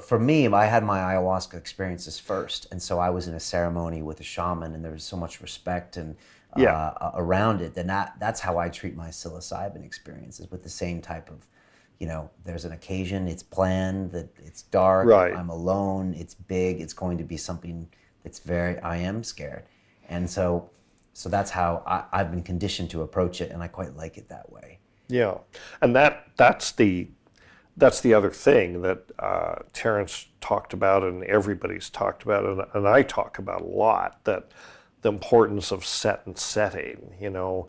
for me, I had my ayahuasca experiences first, and so I was in a ceremony with a shaman, and there was so much respect and Yeah, around it. Then that's how I treat my psilocybin experiences, with the same type of, there's an occasion, it's planned, that it's dark, right. I'm alone, it's big, it's going to be something that's I am scared, and so that's how I've been conditioned to approach it, and I quite like it that way. Yeah, and that's the other thing that Terrence talked about, and everybody's talked about, and I talk about a lot. That the importance of set and setting.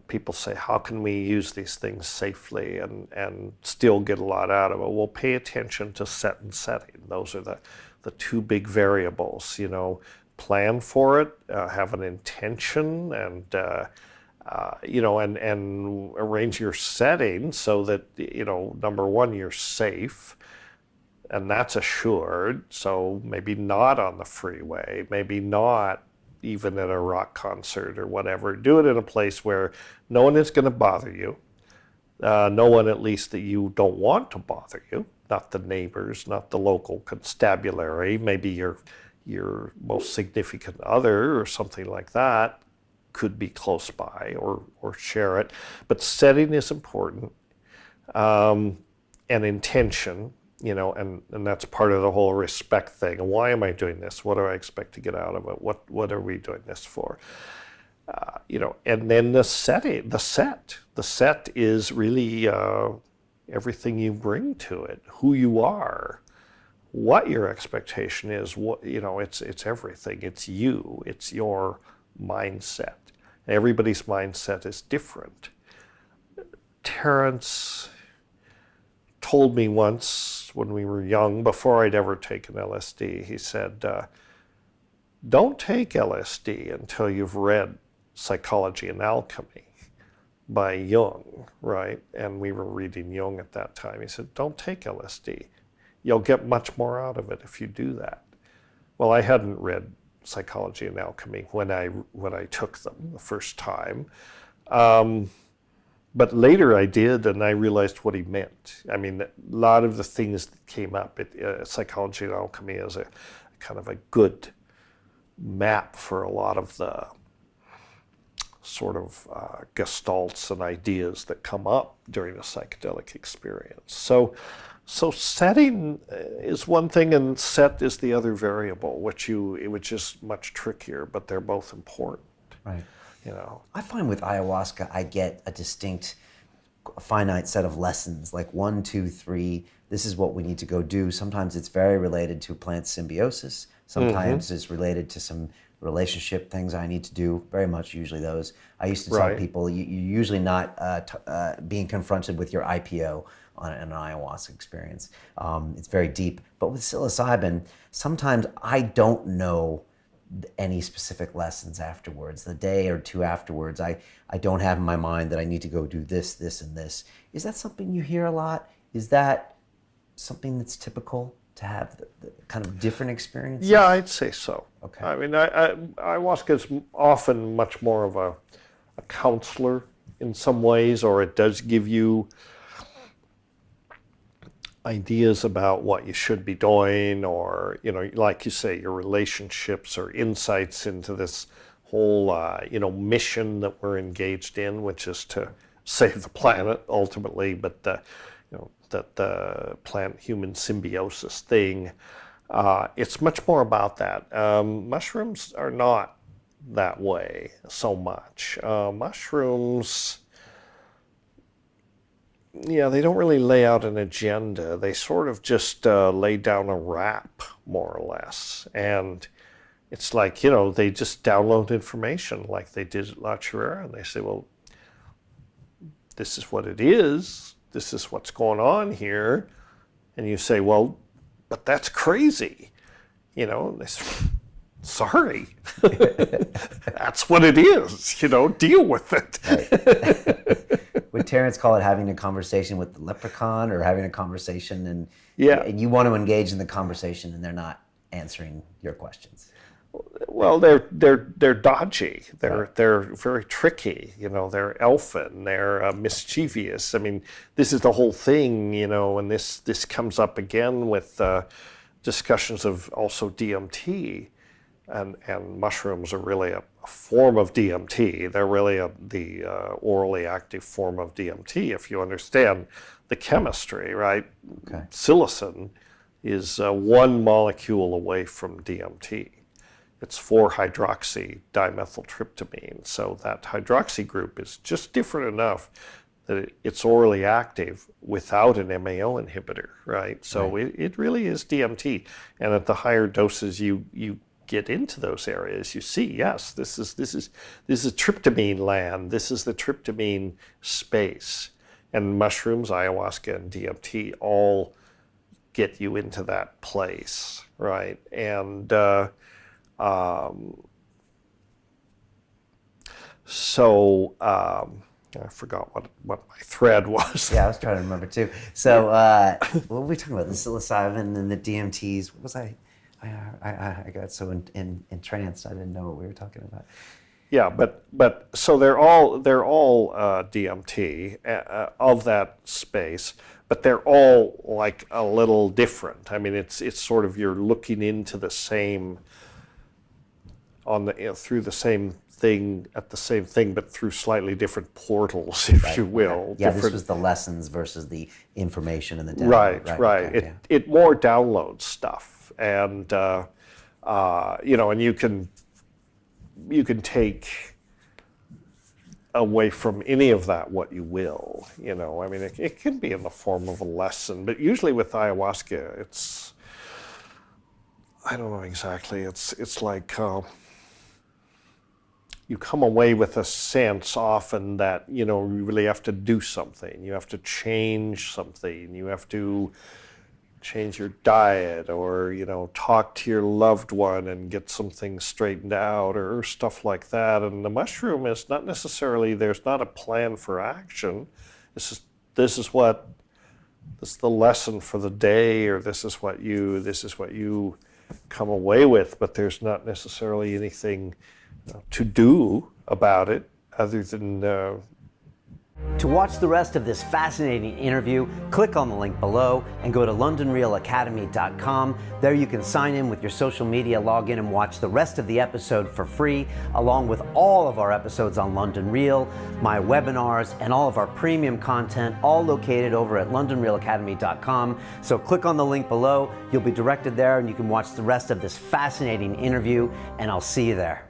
People say, how can we use these things safely and still get a lot out of it? Well, pay attention to set and setting. Those are the two big variables. Plan for it, have an intention, and and arrange your setting so that, number one, you're safe, and that's assured. So maybe not on the freeway, maybe not even at a rock concert or whatever. Do it in a place where no one is going to bother you. No one, at least, that you don't want to bother you. Not the neighbors, not the local constabulary, maybe your most significant other or something like that could be close by or share it. But setting is important, and intention, and that's part of the whole respect thing. Why am I doing this? What do I expect to get out of it? What are we doing this for? And then the set is really everything you bring to it, who you are, what your expectation is. It's everything. It's you. It's your mindset. Everybody's mindset is different. Terrence told me once when we were young, before I'd ever taken LSD, he said, don't take LSD until you've read Psychology and Alchemy by Jung, right? And we were reading Jung at that time. He said, don't take LSD. You'll get much more out of it if you do that. Well, I hadn't read Psychology and Alchemy when I took them the first time. But later I did, and I realized what he meant. I mean, a lot of the things that came up, Psychology and Alchemy is a kind of a good map for a lot of the sort of gestalts and ideas that come up during a psychedelic experience. So setting is one thing, and set is the other variable, which is much trickier, but they're both important. Right. I find with ayahuasca, I get a distinct, finite set of lessons, like 1, 2, 3, this is what we need to go do. Sometimes it's very related to plant symbiosis. Sometimes it's related to some relationship things I need to do, very much usually those. I used to tell people, you're usually not being confronted with your IPO on an ayahuasca experience. It's very deep. But with psilocybin, sometimes I don't know any specific lessons afterwards. The day or two afterwards, I don't have in my mind that I need to go do this, this, and this. Is that something you hear a lot? Is that something that's typical to have the kind of different experiences? Yeah, I'd say so. Okay. I mean, ayahuasca is often much more of a counselor in some ways, or it does give you ideas about what you should be doing, or, like you say, your relationships or insights into this whole, mission that we're engaged in, which is to save the planet ultimately, but that the plant-human symbiosis thing, it's much more about that. Mushrooms are not that way so much. Mushrooms, they don't really lay out an agenda. They sort of just lay down a rap, more or less. And it's like, they just download information like they did at La Chirera, and they say, well, this is what it is. This is what's going on here. And you say, well, but that's crazy. They say, sorry. That's what it is. Deal with it. Right. Would Terrence call it having a conversation with the leprechaun, or having a conversation and you want to engage in the conversation and they're not answering your questions? Well, they're dodgy. They're very tricky. You know, they're elfin. They're mischievous. I mean, this is the whole thing. You know, and this comes up again with discussions of also DMT, and mushrooms are really a form of DMT. They're really the orally active form of DMT. If you understand the chemistry, right? Okay. Psilocin is one molecule away from DMT. It's 4-hydroxy dimethyltryptamine. So that hydroxy group is just different enough that it's orally active without an MAO inhibitor, right? So it really is DMT. And at the higher doses you get into those areas, you see, yes, this is tryptamine land. This is the tryptamine space. And mushrooms, ayahuasca, and DMT all get you into that place, right? And I forgot what my thread was. Yeah, I was trying to remember too. So what were we talking about? The psilocybin and the DMTs. What was I got so entranced I didn't know what we were talking about. Yeah, but so they're all DMT of that space, but they're all like a little different. I mean, it's sort of you're looking into the same through the same thing at the same thing, but through slightly different portals, if you will. Okay. Yeah, this was the lessons versus the information and the download. Right. Okay, It more downloads stuff, and you know, and you can take away from any of that what you will. You know, I mean, it can be in the form of a lesson, but usually with ayahuasca, it's, I don't know exactly. It's like you come away with a sense often that, you know, you really have to do something. You have to change something. You have to change your diet, or, you know, talk to your loved one and get some things straightened out, or stuff like that. And the mushroom is not necessarily, there's not a plan for action. This is the lesson for the day, or this is what you come away with, but there's not necessarily anything to do about it other than To watch the rest of this fascinating interview, click on the link below and go to londonrealacademy.com. There you can sign in with your social media login and watch the rest of the episode for free, along with all of our episodes on London Real, my webinars, and all of our premium content, all located over at londonrealacademy.com. So click on the link below, you'll be directed there, and you can watch the rest of this fascinating interview, and I'll see you there.